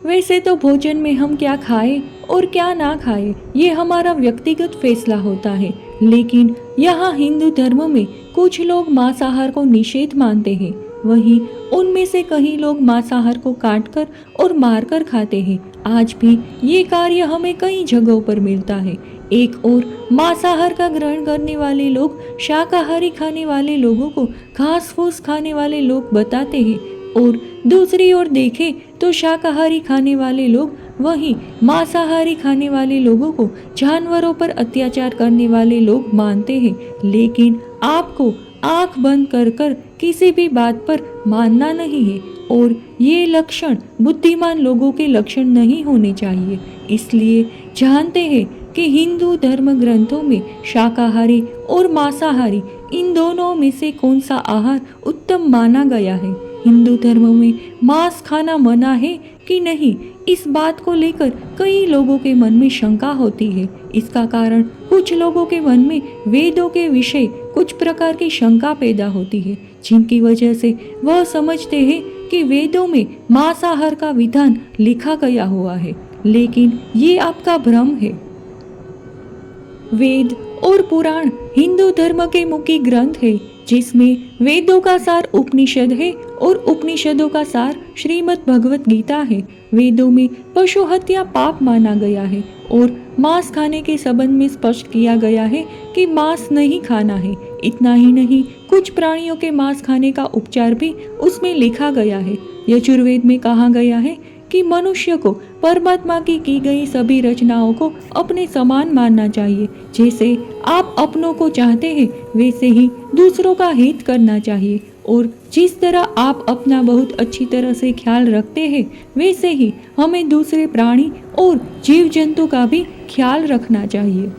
वैसे तो भोजन में हम क्या खाएं और क्या ना खाएं ये हमारा व्यक्तिगत फैसला होता है, लेकिन यहाँ हिंदू धर्म में कुछ लोग मांसाहार को निषेध मानते हैं। वहीं उनमें से कई लोग मांसाहार को काटकर और मारकर खाते हैं। आज भी ये कार्य हमें कई जगहों पर मिलता है। एक और मांसाहार का ग्रहण करने वाले लोग शाकाहारी खाने वाले लोगों को घास फूस खाने वाले लोग बताते हैं, और दूसरी ओर देखें तो शाकाहारी खाने वाले लोग वहीं मांसाहारी खाने वाले लोगों को जानवरों पर अत्याचार करने वाले लोग मानते हैं। लेकिन आपको आंख बंद कर कर किसी भी बात पर मानना नहीं है, और ये लक्षण बुद्धिमान लोगों के लक्षण नहीं होने चाहिए। इसलिए जानते हैं कि हिंदू धर्म ग्रंथों में शाकाहारी और मांसाहारी इन दोनों में से कौन सा आहार उत्तम माना गया है। हिंदू धर्म में मांस खाना मना है कि नहीं, इस बात को लेकर कई लोगों के मन में शंका होती है। इसका कारण कुछ लोगों के मन में वेदों के विषय कुछ प्रकार की शंका पैदा होती है, जिनकी वजह से वह समझते हैं कि वेदों में मांसाहार का विधान लिखा गया हुआ है, लेकिन ये आपका भ्रम है। वेद और पुराण हिंदू धर्म के मुख्य ग्रंथ है, जिसमें वेदों का सार उपनिषद है और उपनिषदों का सार श्रीमद् भगवत गीता है। वेदों में पशु हत्या पाप माना गया है और मांस खाने के संबंध में स्पष्ट किया गया है कि मांस नहीं खाना है। इतना ही नहीं, कुछ प्राणियों के मांस खाने का उपचार भी उसमें लिखा गया है। यजुर्वेद में कहा गया है कि मनुष्य को परमात्मा की गई सभी रचनाओं को अपने समान मानना चाहिए। जैसे आप अपनों को चाहते हैं वैसे ही दूसरों का हित करना चाहिए, और जिस तरह आप अपना बहुत अच्छी तरह से ख्याल रखते हैं वैसे ही हमें दूसरे प्राणी और जीव जंतु का भी ख्याल रखना चाहिए।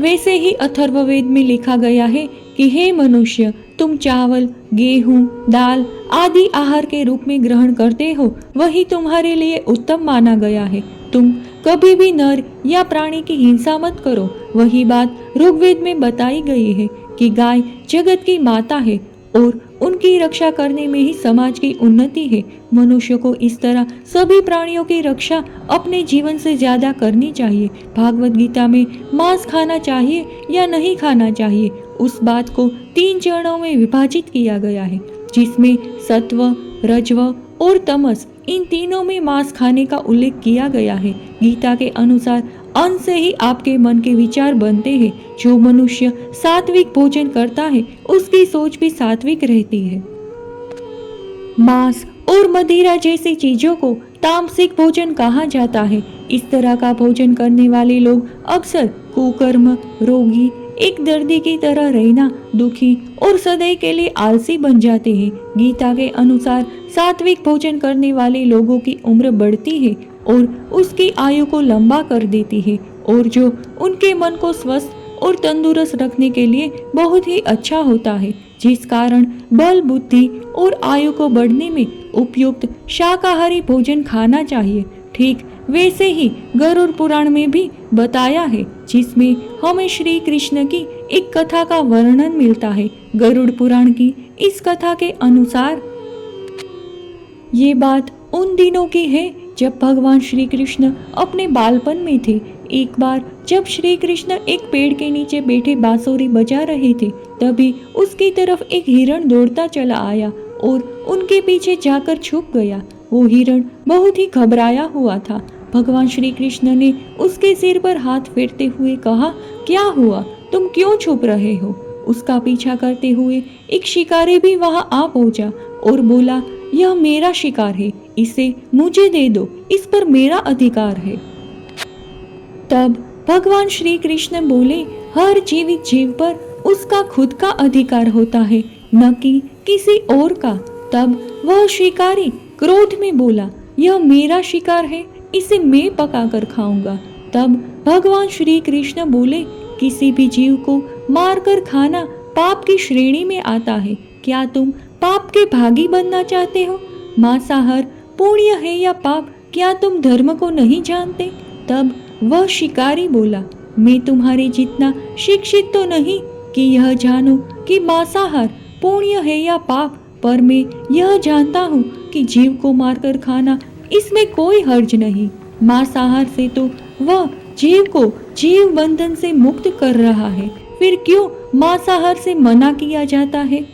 वैसे ही अथर्ववेद में लिखा गया है कि हे मनुष्य, तुम चावल, गेहूं, दाल आदि आहार के रूप में ग्रहण करते हो, वही तुम्हारे लिए उत्तम माना गया है। तुम कभी भी नर या प्राणी की हिंसा मत करो। वही बात ऋग्वेद में बताई गई है कि गाय जगत की माता है और उनकी रक्षा करने में ही समाज की उन्नति है। मनुष्य को इस तरह सभी प्राणियों की रक्षा अपने जीवन से ज्यादा करनी चाहिए। भागवत गीता में मांस खाना चाहिए या नहीं खाना चाहिए, उस बात को 3 चरणों में विभाजित किया गया है, जिसमें सत्व, रजव और तमस इन तीनों में मांस खाने का उल्लेख किया गया है। गीता के अनुसार अन्न से ही आपके मन के विचार बनते हैं। जो मनुष्य सात्विक भोजन करता है उसकी सोच भी सात्विक रहती है। मांस और मदिरा जैसी चीजों को तामसिक भोजन कहा जाता है। इस तरह का भोजन करने वाले लोग अक्सर कुकर्म, रोगी, एक दर्दी की तरह रहना, दुखी और सदैव के लिए आलसी बन जाते हैं। गीता के अनुसार सात्विक भोजन करने वाले लोगों की उम्र बढ़ती है और उसकी आयु को लंबा कर देती है, और जो उनके मन को स्वस्थ और तंदुरुस्त रखने के लिए बहुत ही अच्छा होता है, जिस कारण बल, बुद्धि और आयु को बढ़ने में उपयुक्त शाकाहारी भोजन खाना चाहिए। ठीक वैसे ही गरुड़ पुराण में भी बताया है, जिसमें हमें श्री कृष्ण की एक कथा का वर्णन मिलता है। गरुड़ पुराण की इस कथा के अनुसार ये बात उन दिनों की है जब भगवान श्री कृष्ण अपने बालपन में थे। एक बार जब श्री कृष्ण एक पेड़ के नीचे बैठे बांसुरी बजा रहे थे, तभी उसकी तरफ एक हिरण दौड़ता चला आया और उनके पीछे जाकर छुप गया। वो हिरण बहुत ही घबराया हुआ था। भगवान श्री कृष्ण ने उसके सिर पर हाथ फेरते हुए कहा, क्या हुआ, तुम क्यों छुप रहे हो? उसका पीछा करते हुए एक शिकारी भी वहां आ पहुंचा और बोला, यह मेरा शिकार है, इसे मुझे दे दो, इस पर मेरा अधिकार है। तब भगवान श्री कृष्ण बोले, हर जीवित जीव पर उसका खुद का अधिकार होता है, न कि किसी और का। तब वह शिकारी क्रोध में बोला, यह मेरा शिकार है, इसे मैं पकाकर खाऊंगा। तब भगवान श्री कृष्ण बोले, किसी भी जीव को मारकर खाना पाप की श्रेणी में आता है। क्या तुम पाप के भागी बनना चाहते हो? मांसाहार पुण्य है या पाप, क्या तुम धर्म को नहीं जानते? तब वह शिकारी बोला, मैं तुम्हारे जितना शिक्षित तो नहीं कि यह जानूं कि मांसाहार पुण्य है या पाप, पर मैं यह जानता हूँ कि जीव को मारकर खाना इसमें कोई हर्ज नहीं। मांसाहार से तो वह जीव को जीव बंधन से मुक्त कर रहा है, फिर क्यों मांसाहार से मना किया जाता है?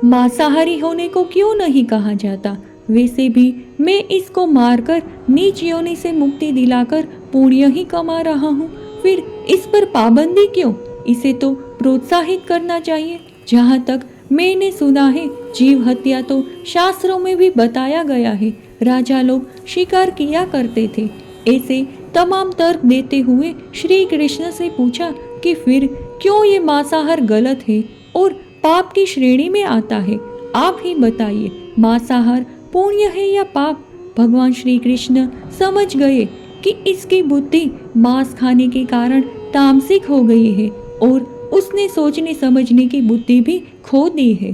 मांसाहारी होने को क्यों नहीं कहा जाता? वैसे भी मैं इसको मारकर नीच योनि से मुक्ति दिलाकर पुण्य ही कमा रहा हूँ, फिर इस पर पाबंदी क्यों? इसे तो प्रोत्साहित करना चाहिए। जहाँ तक मैंने सुना है, जीव हत्या तो शास्त्रों में भी बताया गया है। राजा लोग शिकार किया करते थे। ऐसे तमाम तर्क देते हुए श्री कृष्ण से पूछा कि फिर क्यों ये मांसाहार गलत है और पाप की श्रेणी में आता है? आप ही बताइए, मांसाहार पुण्य है या पाप? भगवान श्री कृष्ण समझ गए कि इसकी बुद्धि मांस खाने के कारण तामसिक हो गई है और उसने सोचने समझने की बुद्धि भी खो दी है।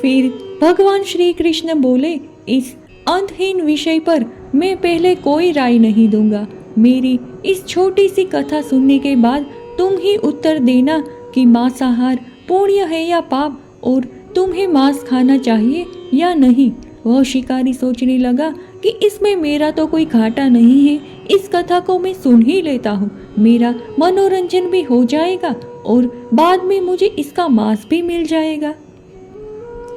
फिर भगवान श्री कृष्ण बोले, इस अंतहीन विषय पर मैं पहले कोई राय नहीं दूंगा। मेरी इस छोटी सी कथा सुनने के बाद तुम ही उत्तर देना कि मांसाहार पुण्य है या पाप, और तुम्हें मांस खाना चाहिए या नहीं। वह शिकारी सोचने लगा कि इसमें मेरा तो कोई घाटा नहीं है, इस कथा को मैं सुन ही लेता हूँ, मेरा मनोरंजन भी हो जाएगा और बाद में मुझे इसका मांस भी मिल जाएगा।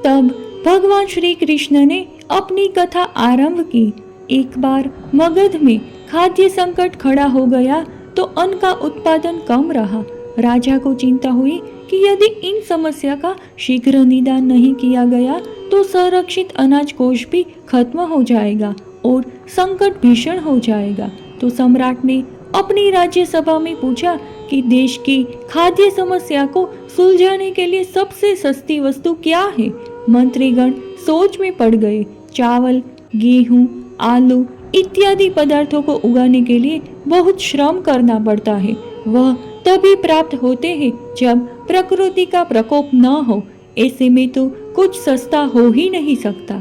तब भगवान श्री कृष्ण ने अपनी कथा आरंभ की। एक बार मगध में खाद्य संकट खड़ा हो गया तो अन्न का उत्पादन कम रहा। राजा को चिंता हुई कि यदि इन समस्या का शीघ्र निदान नहीं किया गया तो संरक्षित अनाज कोष भी खत्म हो जाएगा और संकट भीषण हो जाएगा। तो सम्राट ने अपनी राज्यसभा में पूछा कि देश की खाद्य समस्या को सुलझाने के लिए सबसे सस्ती वस्तु क्या है? मंत्रीगण सोच में पड़ गए। चावल, गेहूं, आलू इत्यादि पदार्थों को उगाने के लिए बहुत श्रम करना पड़ता है। वह तभी प्राप्त होते हैं जब प्रकृति का प्रकोप न हो। ऐसे में तो कुछ सस्ता हो ही नहीं सकता।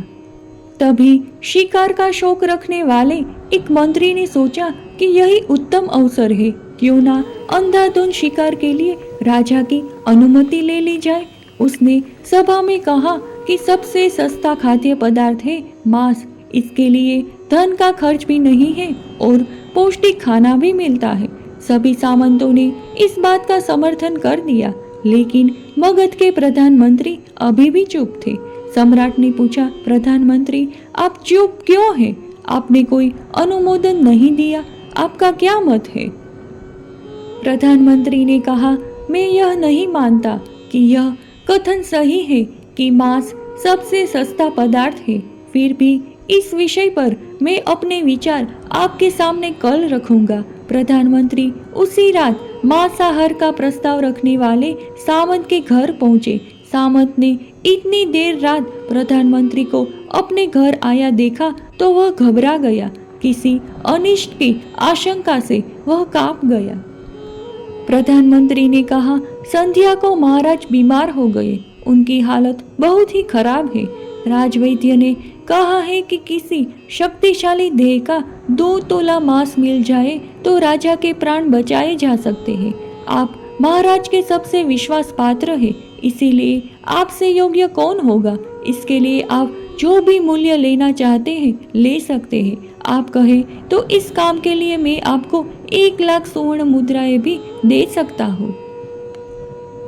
तभी शिकार का शौक रखने वाले एक मंत्री ने सोचा कि यही उत्तम अवसर है, क्यों ना अंधाधुंध शिकार के लिए राजा की अनुमति ले ली जाए। उसने सभा में कहा कि सबसे सस्ता खाद्य पदार्थ है मांस। इसके लिए धन का खर्च भी नहीं है और पौष्टिक खाना भी मिलता है। सभी सामंतों ने इस बात का समर्थन कर दिया, लेकिन मगध के प्रधानमंत्री अभी भी चुप थे। सम्राट ने पूछा, प्रधानमंत्री आप चुप क्यों हैं? आपने कोई अनुमोदन नहीं दिया, आपका क्या मत है? प्रधानमंत्री ने कहा, मैं यह नहीं मानता कि यह कथन सही है कि मांस सबसे सस्ता पदार्थ है। फिर भी इस विषय पर मैं अपने विचार आपके सामने कल रखूंगा। प्रधानमंत्री उसी रात मांसाहार का प्रस्ताव रखने वाले सामंत के घर पहुंचे। सामंत ने इतनी देर रात प्रधानमंत्री को अपने घर आया देखा तो वह घबरा गया। किसी अनिष्ट की आशंका से वह कांप गया। प्रधानमंत्री ने कहा, संध्या को महाराज बीमार हो गए, उनकी हालत बहुत ही खराब है। राजवैद्य ने कहा है कि किसी शक्तिशाली देह का 2 तोला मांस मिल जाए तो राजा के प्राण बचाए जा सकते हैं। आप महाराज के सबसे विश्वास पात्र हैं, इसीलिए आपसे योग्य कौन होगा? इसके लिए आप जो भी मूल्य लेना चाहते हैं ले सकते हैं। आप कहें तो इस काम के लिए मैं आपको 1 लाख स्वर्ण मुद्राएं भी दे सकता हूँ।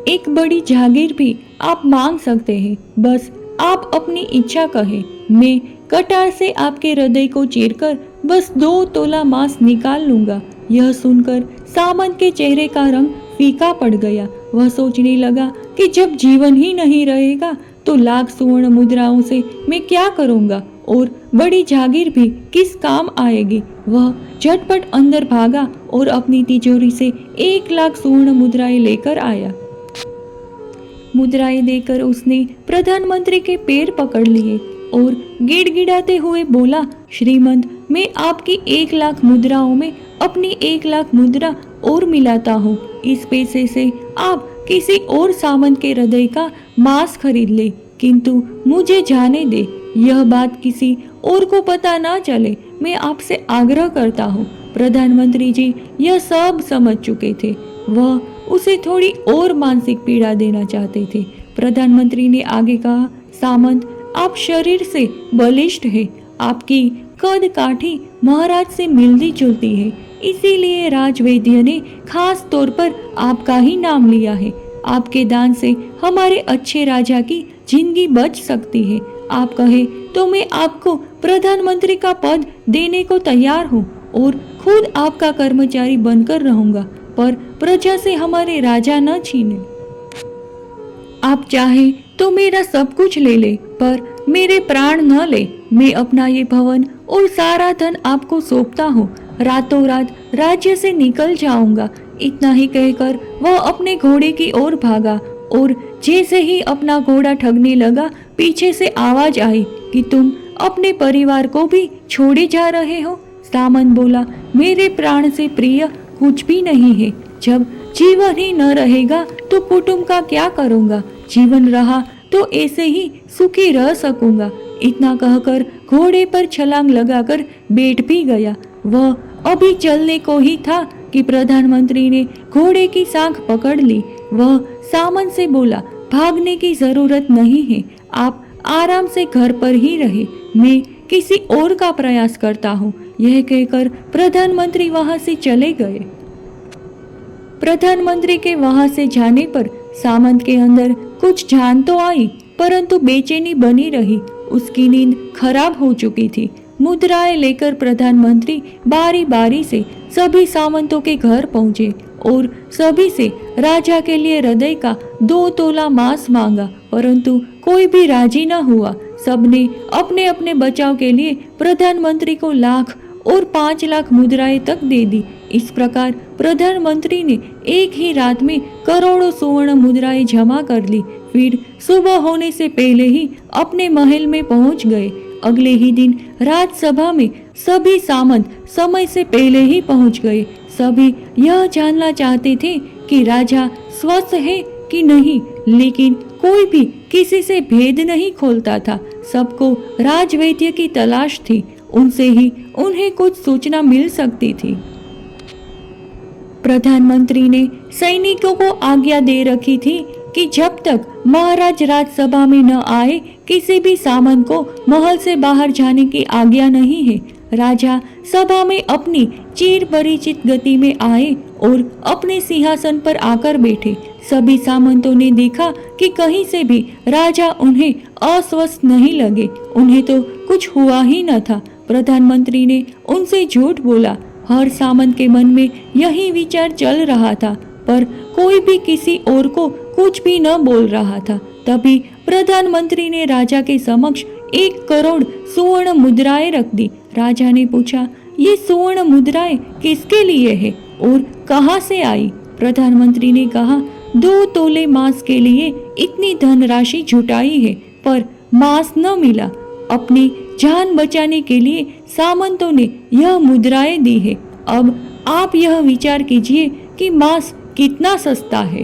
एक बड़ी जागीर भी आप मांग सकते हैं, बस आप अपनी इच्छा कहें। मैं कटार से आपके हृदय को चीरकर बस 2 तोला मांस निकाल लूंगा। यह सुनकर सामंत के चेहरे का रंग फीका पड़ गया। वह सोचने लगा कि जब जीवन ही नहीं रहेगा तो लाख स्वर्ण मुद्राओं से मैं क्या करूंगा और बड़ी जागीर भी किस काम आएगी। वह झटपट अंदर भागा और अपनी तिजोरी से 1 लाख स्वर्ण मुद्राएं लेकर आया। मुद्राएं देकर उसने प्रधानमंत्री के पैर पकड़ लिए और गिड़गिड़ाते हुए बोला, श्रीमंत, मैं आपकी 1 लाख मुद्राओं में अपनी 1 लाख मुद्रा और मिलाता हूँ। इस पैसे से आप किसी और सामंत के हृदय का मांस खरीद ले, किंतु मुझे जाने दे, यह बात किसी और को पता ना चले। मैं आपसे आग्रह करता हूँ। प्रधानमंत्री जी यह सब समझ चुके थे। वह उसे थोड़ी और मानसिक पीड़ा देना चाहते थे। प्रधानमंत्री ने आगे कहा, सामंत, आप शरीर से बलिष्ठ है, आपकी कद काठी महाराज से मिलती जुलती है, इसीलिए राजवैद्य ने खास तौर पर आपका ही नाम लिया है। आपके दान से हमारे अच्छे राजा की जिंदगी बच सकती है। आप कहे तो मैं आपको प्रधानमंत्री का पद देने को तैयार हूँ और खुद आपका कर्मचारी बनकर रहूंगा, पर प्रजा से हमारे राजा न छीने। आप चाहे तो मेरा सब कुछ ले ले, पर मेरे प्राण न ले। मैं अपना ये भवन और सारा धन आपको सौंपता हूँ। रातों रात राज्य से निकल जाऊंगा। इतना ही कहकर वह अपने घोड़े की ओर भागा और जैसे ही अपना घोड़ा ठगने लगा, पीछे से आवाज आई कि तुम अपने परिवार को भी छोड़े जा रहे हो। सामंत बोला, मेरे प्राण से प्रिय कुछ भी नहीं है। जब जीवन ही न रहेगा तो कुटुंब का क्या करूंगा? जीवन रहा तो ऐसे ही सुखी रह सकूंगा। इतना कहकर घोड़े पर छलांग लगाकर बैठ भी गया। वह अभी चलने को ही था कि प्रधानमंत्री ने घोड़े की सांख पकड़ ली। वह सामंत से बोला, भागने की जरूरत नहीं है, आप आराम से घर पर ही रहे, मैं किसी और का प्रयास करता हूँ। यह कहकर प्रधानमंत्री वहां से चले गए। प्रधानमंत्री के वहां से जाने पर सामंत के अंदर कुछ जान तो आई, परंतु बेचैनी बनी रही। उसकी नींद खराब हो चुकी थी। मुद्राएं लेकर प्रधानमंत्री बारी बारी से सभी सामंतों के घर पहुंचे और सभी से राजा के लिए हृदय का 2 तोला मांस मांगा, परंतु कोई भी राजी न हुआ। सबने अपने अपने बचाव के लिए प्रधानमंत्री को लाख और 5 लाख मुद्राएं तक दे दी। इस प्रकार प्रधानमंत्री ने एक ही रात में करोड़ों सुवर्ण मुद्राएं जमा कर ली। फिर सुबह होने से पहले ही अपने महल में पहुंच गए। अगले ही दिन राजसभा में सभी सामंत समय से पहले ही पहुंच गए। सभी यह जानना चाहते थे कि राजा स्वस्थ है कि नहीं, लेकिन कोई भी किसी से भेद नहीं खोलता था। सबको राजवैद्य की तलाश थी, उनसे ही उन्हें कुछ सूचना मिल सकती थी। प्रधानमंत्री ने सैनिकों को आज्ञा दे रखी थी कि जब तक महाराज राजसभा में न आए, किसी भी सामंत को महल से बाहर जाने की आज्ञा नहीं है। राजा सभा में अपनी चिर परिचित गति में आए और अपने सिंहासन पर आकर बैठे। सभी सामंतों ने देखा कि कहीं से भी राजा उन्हें अस्वस्थ नहीं लगे। उन्हें तो कुछ हुआ ही न था। प्रधानमंत्री ने उनसे झूठ बोला। हर सामंत के मन में यही विचार चल रहा था, पर कोई भी किसी और को कुछ भी न बोल रहा था। तभी प्रधानमंत्री ने राजा के समक्ष 1 करोड़ सुवर्ण मुद्राएं रख दी। राजा ने पूछा, ये सुवर्ण मुद्राएं किसके लिए है और कहां से आई? प्रधानमंत्री ने कहा, 2 तोले मांस के लिए इतनी धनराशि जुटाई है, पर मांस न मिला। अपनी जान बचाने के लिए सामंतों ने यह मुद्राएं दी है। अब आप यह विचार कीजिए कि मांस कितना सस्ता है।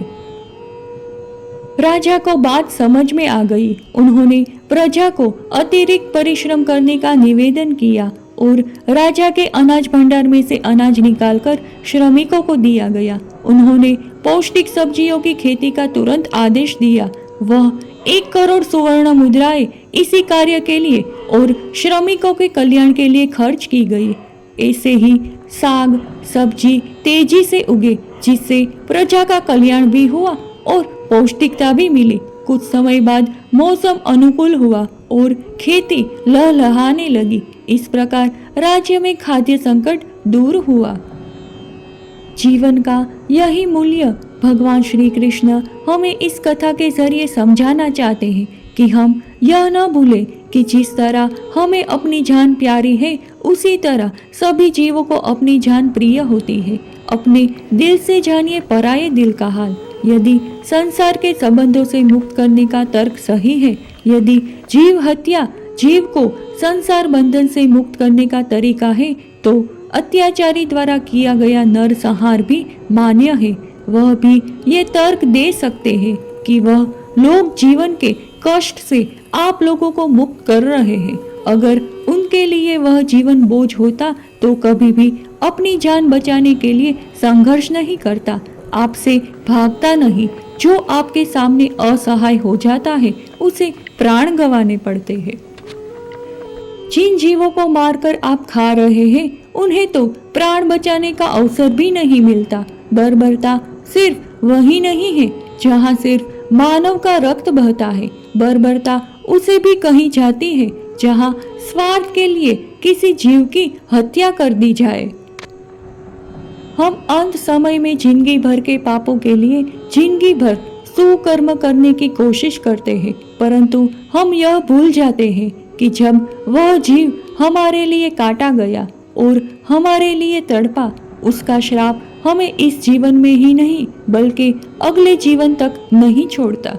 राजा को बात समझ में आ गई। उन्होंने प्रजा को अतिरिक्त परिश्रम करने का निवेदन किया और राजा के अनाज भंडार में से अनाज निकालकर श्रमिकों को दिया गया। उन्होंने पौष्टिक सब्जियों की खेती का तुरंत आदेश दिया। वह 1 करोड़ सुवर्ण मुद्राएं इसी कार्य के लिए और श्रमिकों के कल्याण के लिए खर्च की गई। ऐसे ही साग सब्जी तेजी से उगे, जिससे प्रजा का कल्याण भी हुआ और पौष्टिकता भी मिली। कुछ समय बाद मौसम अनुकूल हुआ और खेती लहलहाने लगी। इस प्रकार राज्य में खाद्य संकट दूर हुआ। जीवन का यही मूल्य भगवान श्री कृष्ण हमें इस कथा के जरिए समझाना चाहते हैं कि हम यह न भूलें कि जिस तरह हमें अपनी जान प्यारी है, उसी तरह सभी जीवों को अपनी जान प्रिय होती है। अपने दिल से जानिए पराये दिल का हाल। यदि संसार के संबंधों से मुक्त करने का तर्क सही है, यदि जीव हत्या जीव को संसार बंधन से मुक्त करने का तरीका है, तो अत्याचारी द्वारा किया गया नरसंहार भी मान्य है। वह भी ये तर्क दे सकते हैं कि वह लोग जीवन के कष्ट से आप लोगों को मुक्त कर रहे हैं। अगर उनके लिए वह जीवन बोझ होता तो कभी भी अपनी जान बचाने के लिए संघर्ष नहीं करता, आपसे भागता नहीं। जो आपके सामने असहाय हो जाता है, उसे प्राण गंवाने पड़ते हैं। जिन जीवों को मारकर आप खा रहे हैं उन्हें तो प्राण बचाने का अवसर भी नहीं मिलता। बर्बरता सिर्फ वही नहीं है जहाँ सिर्फ मानव का रक्त बहता है, बर्बरता उसे भी कही जाती है जहाँ स्वार्थ के लिए किसी जीव की हत्या कर दी जाए। हम अंत समय में जिंदगी भर के पापों के लिए जिंदगी भर सुकर्म करने की कोशिश करते हैं, परंतु हम यह भूल जाते हैं कि जब वह जीव हमारे लिए काटा गया और हमारे लिए तड़पा, उसका श्राप हमें इस जीवन में ही नहीं बल्कि अगले जीवन तक नहीं छोड़ता।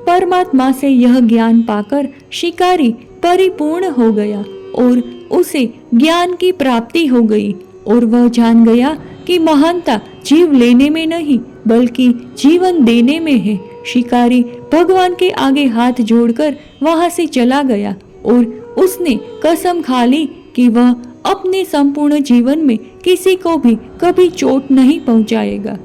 परमात्मा से यह ज्ञान पाकर शिकारी परिपूर्ण हो गया और उसे ज्ञान की प्राप्ति हो गई और वह जान गया कि महानता जीव लेने में नहीं बल्कि जीवन देने में है। शिकारी भगवान के आगे हाथ जोड़कर वहां से चला गया और उसने कसम खा ली कि वह अपने संपूर्ण जीवन में किसी को भी कभी चोट नहीं पहुंचाएगा।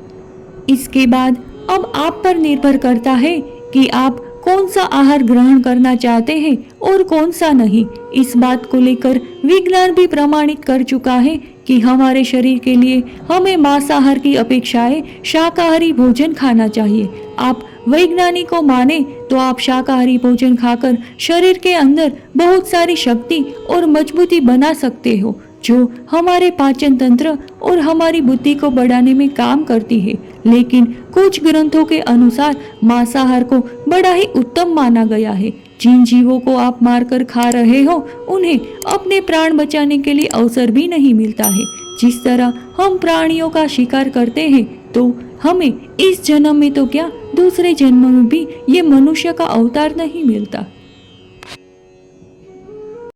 इसके बाद अब आप पर निर्भर करता है कि आप कौन सा आहार ग्रहण करना चाहते हैं और कौन सा नहीं। इस बात को लेकर विज्ञान भी प्रमाणित कर चुका है कि हमारे शरीर के लिए हमें मांसाहार की अपेक्षाएं शाकाहारी भोजन खाना चाहिए। आप वैज्ञानिकों माने तो आप शाकाहारी भोजन खाकर शरीर के अंदर बहुत सारी शक्ति और मजबूती बना सकते हो जो हमारे पाचन तंत्र और हमारी बुद्धि को बढ़ाने में काम करती है। लेकिन कुछ ग्रंथों के अनुसार मांसाहार को बड़ा ही उत्तम माना गया है। जिन जीवों को आप मारकर खा रहे हो उन्हें अपने प्राण बचाने के लिए अवसर भी नहीं मिलता है। जिस तरह हम प्राणियों का शिकार करते हैं तो हमें इस जन्म में तो क्या दूसरे जन्म में भी ये मनुष्य का अवतार नहीं मिलता।